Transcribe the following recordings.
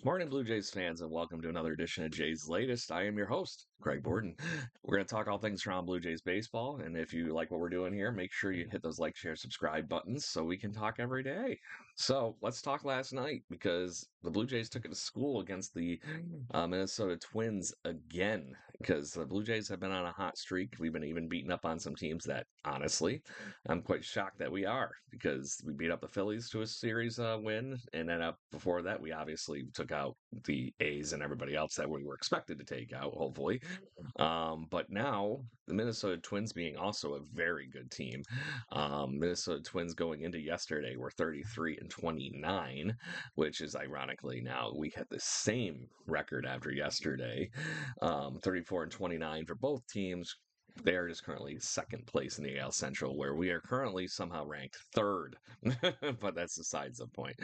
Morning, Blue Jays fans, and welcome to another edition of Jays Latest. I am your host, Greg Borden. We're going to talk all things around Blue Jays baseball, and if you like what we're doing here, make sure you hit those like, share, subscribe buttons so we can talk every day. So let's talk last night because the Blue Jays took it to school against the Minnesota Twins again because the Blue Jays have been on a hot streak. We've been even beating up on some teams that, honestly, I'm quite shocked that we are because we beat up the Phillies to a series win, and then before that, we obviously took out the A's and everybody else that we were expected to take out, hopefully. But now the Minnesota Twins being also a very good team. Minnesota Twins going into yesterday were 33-29, which is ironically now we had the same record after yesterday, 34-29 for both teams. They are just currently second place in the AL Central, where we are currently somehow ranked third. But that's besides the point.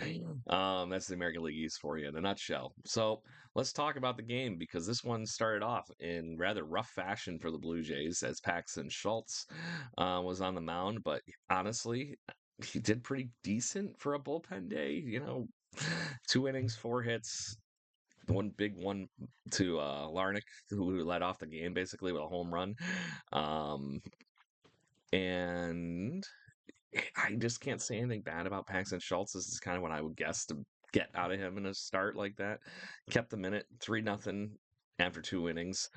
That's the American League East for you in a nutshell. So let's talk about the game because this one started off in rather rough fashion for the Blue Jays as Paxton Schultz was on the mound. But honestly, he did pretty decent for a bullpen day. 2 innings, 4 hits, one big one to Larnick, who led off the game basically with a home run. Um, and I just can't say anything bad about Paxton Schultz. This is kind of what I would guess to get out of him in a start like that. Kept the minute 3-0 after 2 innings.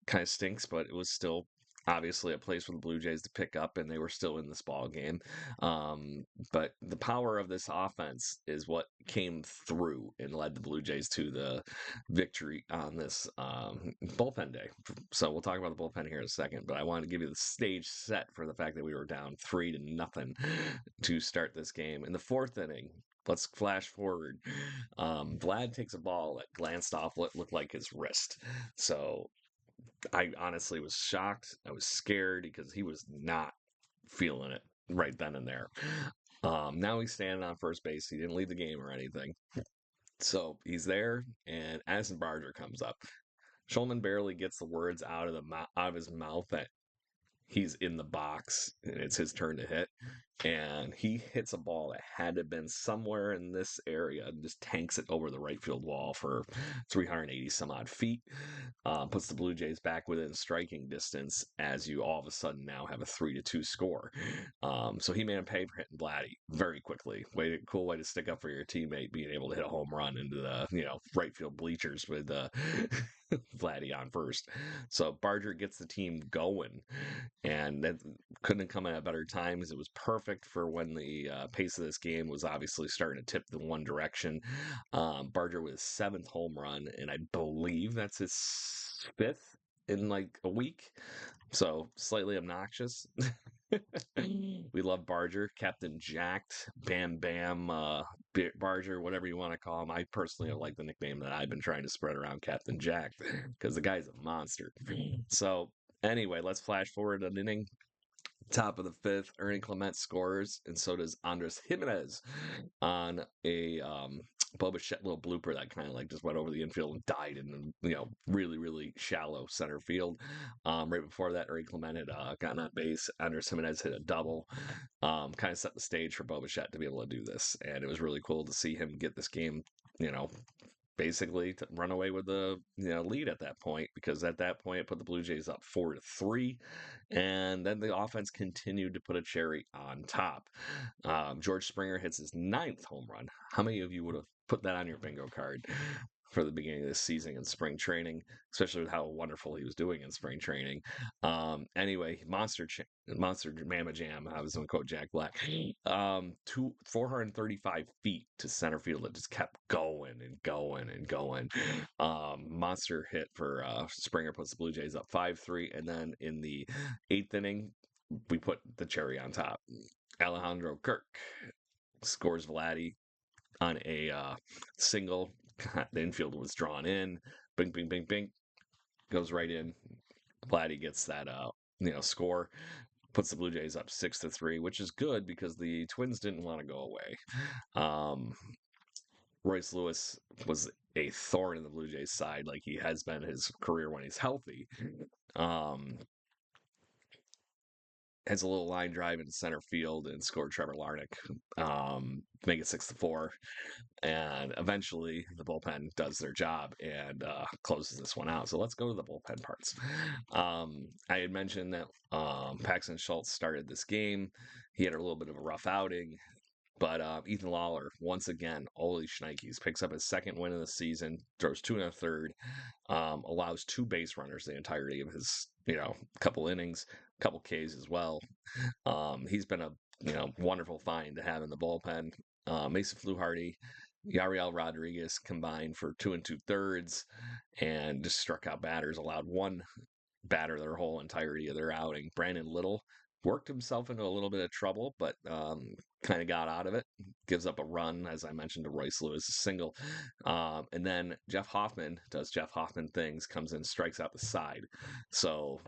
Kind of stinks, but it was still obviously a place for the Blue Jays to pick up, and they were still in this ball game. But the power of this offense is what came through and led the Blue Jays to the victory on this bullpen day. So we'll talk about the bullpen here in a second, but I wanted to give you the stage set for the fact that we were down 3-0 to start this game. In the fourth inning, let's flash forward. Vlad takes a ball that glanced off what looked like his wrist. So I honestly was shocked. I was scared because he was not feeling it right then and there. Now he's standing on first base. He didn't leave the game or anything. So he's there, and Addison Barger comes up. Schulman barely gets the words out of his mouth that he's in the box and it's his turn to hit. And he hits a ball that had to have been somewhere in this area and just tanks it over the right field wall for 380 some odd feet. Puts the Blue Jays back within striking distance as you all of a sudden now have a 3-2 score. So he made him pay for hitting Vladdy very quickly. Cool way to stick up for your teammate, being able to hit a home run into the right field bleachers with Vladdy on first. So Barger gets the team going, and that couldn't have come at a better time because it was perfect for when the pace of this game was obviously starting to tip the one direction. Barger with his seventh home run, and I believe that's his fifth in like a week. So slightly obnoxious. We love Barger, Captain Jacked, Bam Bam, Barger, whatever you want to call him. I personally like the nickname that I've been trying to spread around, Captain Jacked, because the guy's a monster. So anyway, let's flash forward an inning. Top of the fifth, Ernie Clement scores, and so does Andres Jimenez on a Boba Fett little blooper that kind of like just went over the infield and died in really really shallow center field. Right before that, Ernie Clement had gotten on base. Andres Jimenez hit a double. Kind of set the stage for Boba Fett to be able to do this, and it was really cool to see him get this game. Basically to run away with the lead at that point, because at that point it put the Blue Jays up 4-3, and then the offense continued to put a cherry on top. George Springer hits his ninth home run. How many of you would have put that on your bingo card for the beginning of this season in spring training, especially with how wonderful he was doing in spring training? Anyway, Monster Mama Jam. I was going to quote Jack Black. 435 feet to center field. It just kept going and going and going. Monster hit for Springer, puts the Blue Jays up 5-3, and then in the eighth inning, we put the cherry on top. Alejandro Kirk scores Vladdy on a single. The infield was drawn in. Bing, bing, bing, bing. Goes right in. Vladdy gets that score. Puts the Blue Jays up 6-3, which is good because the Twins didn't want to go away. Royce Lewis was a thorn in the Blue Jays side, like he has been his career when he's healthy. Um, has a little line drive into center field and scored Trevor Larnach, to make it 6-4. And eventually the bullpen does their job and closes this one out. So let's go to the bullpen parts. I had mentioned that Paxton Schultz started this game. He had a little bit of a rough outing. But Ethan Lawler, once again, holy shnikes, picks up his second win of the season, throws 2 1/3, allows 2 base runners the entirety of his, couple innings, couple Ks as well. He's been a, wonderful find to have in the bullpen. Mason Fluharty, Yariel Rodriguez combined for 2 2/3 and just struck out batters, allowed 1 batter their whole entirety of their outing. Brandon Little worked himself into a little bit of trouble, but kind of got out of it. Gives up a run, as I mentioned, to Royce Lewis, a single. And then Jeff Hoffman does Jeff Hoffman things, comes in, strikes out the side. So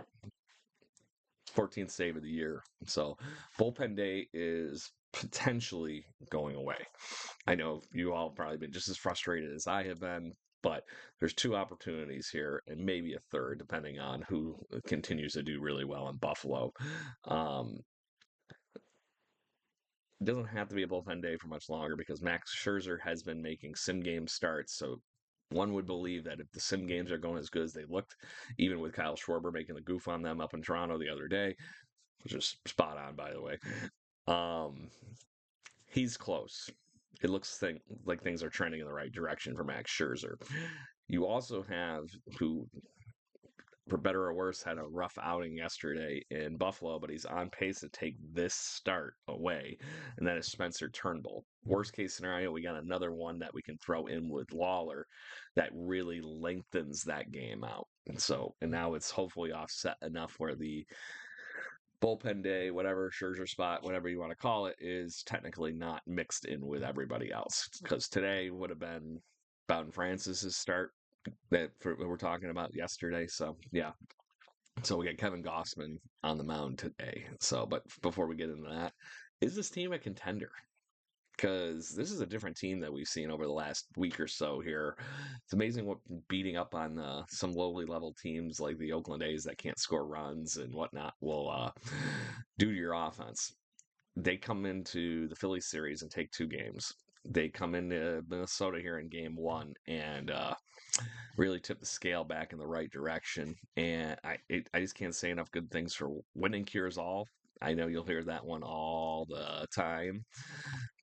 14th save of the year. So bullpen day is potentially going away. I know you all have probably been just as frustrated as I have been, but there's 2 opportunities here and maybe a third, depending on who continues to do really well in Buffalo. It doesn't have to be a bullpen day for much longer because Max Scherzer has been making sim game starts. So one would believe that if the sim games are going as good as they looked, even with Kyle Schwarber making the goof on them up in Toronto the other day, which is spot on, by the way, he's close. It looks like things are trending in the right direction for Max Scherzer. You also have, who, for better or worse, had a rough outing yesterday in Buffalo, but he's on pace to take this start away, and that is Spencer Turnbull. Worst case scenario, we got another one that we can throw in with Lawler that really lengthens that game out. And now it's hopefully offset enough where the bullpen day, whatever, Scherzer spot, whatever you want to call it, is technically not mixed in with everybody else. Because today would have been Bowden Francis's start that we're talking about yesterday. So yeah. So we got Kevin Gossman on the mound today. So, but before we get into that, is this team a contender? Because this is a different team that we've seen over the last week or so here. It's amazing what beating up on some lowly level teams like the Oakland A's that can't score runs and whatnot will do to your offense. They come into the Phillies series and take 2 games. They come into Minnesota here in game 1 and really tip the scale back in the right direction. And I just can't say enough good things for winning cures all. I know you'll hear that one all the time,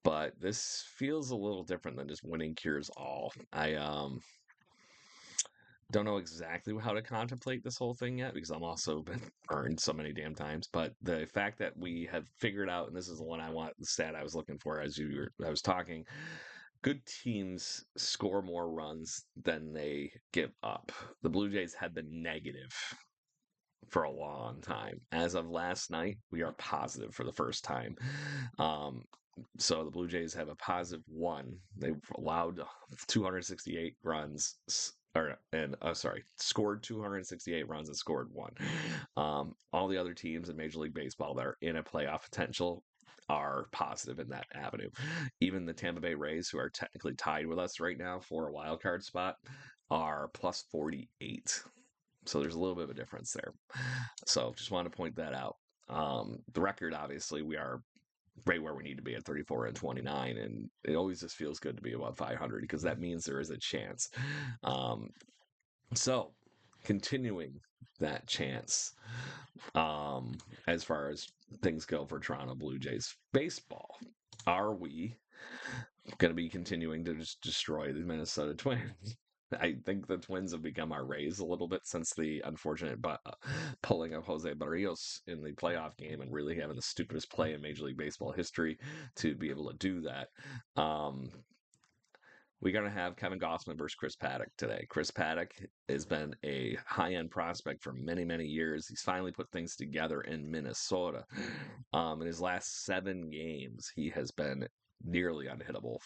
but this feels a little different than just winning cures all. I don't know exactly how to contemplate this whole thing yet because I'm also been burned so many damn times. But the fact that we have figured out, and this is the one the stat I was looking for as I was talking, good teams score more runs than they give up. The Blue Jays have been negative for a long time. As of last night, we are positive for the first time. So the Blue Jays have a +1. They've allowed 268 runs, scored 268 runs and scored 1. All the other teams in Major League Baseball that are in a playoff potential are positive in that avenue. Even the Tampa Bay Rays, who are technically tied with us right now for a wild card spot, are +48. So there's a little bit of a difference there. So just wanted to point that out. The record, obviously, we are right where we need to be at 34-29, and it always just feels good to be above 500 because that means there is a chance. So continuing that chance, as far as things go for Toronto Blue Jays baseball, are we going to be continuing to just destroy the Minnesota Twins? I think the Twins have become our Rays a little bit since the unfortunate pulling of Jose Barrios in the playoff game and really having the stupidest play in Major League Baseball history to be able to do that. We're going to have Kevin Gossman versus Chris Paddack today. Chris Paddack has been a high-end prospect for many, many years. He's finally put things together in Minnesota. In his last 7 games, he has been nearly unhittable.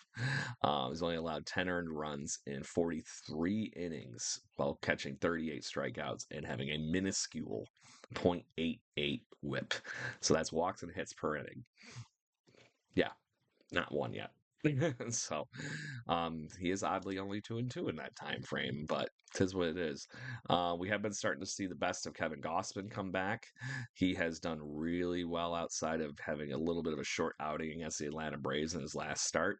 He's only allowed 10 earned runs in 43 innings while catching 38 strikeouts and having a minuscule .88 whip. So that's walks and hits per inning. Yeah, not one yet. So, he is oddly only 2-2 in that time frame, but tis what it is. We have been starting to see the best of Kevin Gossman come back. He has done really well outside of having a little bit of a short outing against the Atlanta Braves in his last start,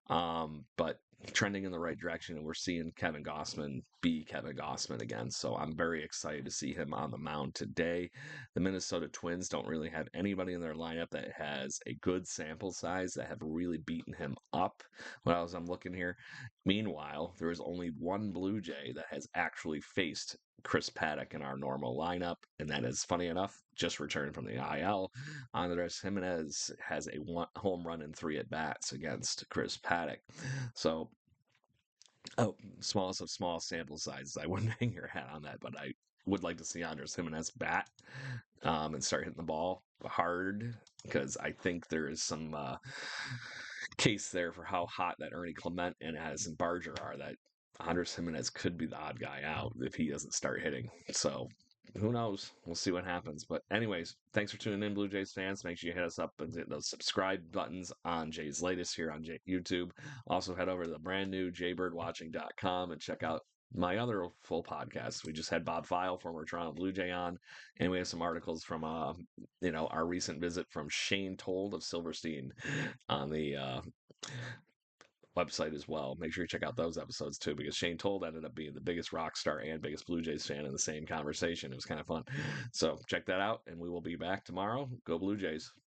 but trending in the right direction, and we're seeing Kevin Gossman be Kevin Gossman again. So I'm very excited to see him on the mound today. The Minnesota Twins don't really have anybody in their lineup that has a good sample size that have really beaten him up when I'm looking here. Meanwhile, there is only one Blue Jay that has actually faced Chris Paddock in our normal lineup, and that is funny enough, just returned from the IL. Andres Jimenez has a home run and 3 at bats against Chris Paddock. So, oh, smallest of small sample sizes. I wouldn't hang your hat on that, but I would like to see Andres Jimenez bat and start hitting the ball hard because I think there is some case there for how hot that Ernie Clement and Addison Barger are. That Andres Jimenez could be the odd guy out if he doesn't start hitting. So who knows? We'll see what happens. But anyways, thanks for tuning in, Blue Jays fans. Make sure you hit us up and hit those subscribe buttons on Jay's Latest here on YouTube. Also head over to the brand new jaybirdwatching.com and check out my other full podcast. We just had Bob File, former Toronto Blue Jay, on, and we have some articles from our recent visit from Shane Told of Silverstein on the website as well. Make sure you check out those episodes too, because Shane Told ended up being the biggest rock star and biggest Blue Jays fan in the same conversation. It was kind of fun. So check that out, and we will be back tomorrow. Go Blue Jays.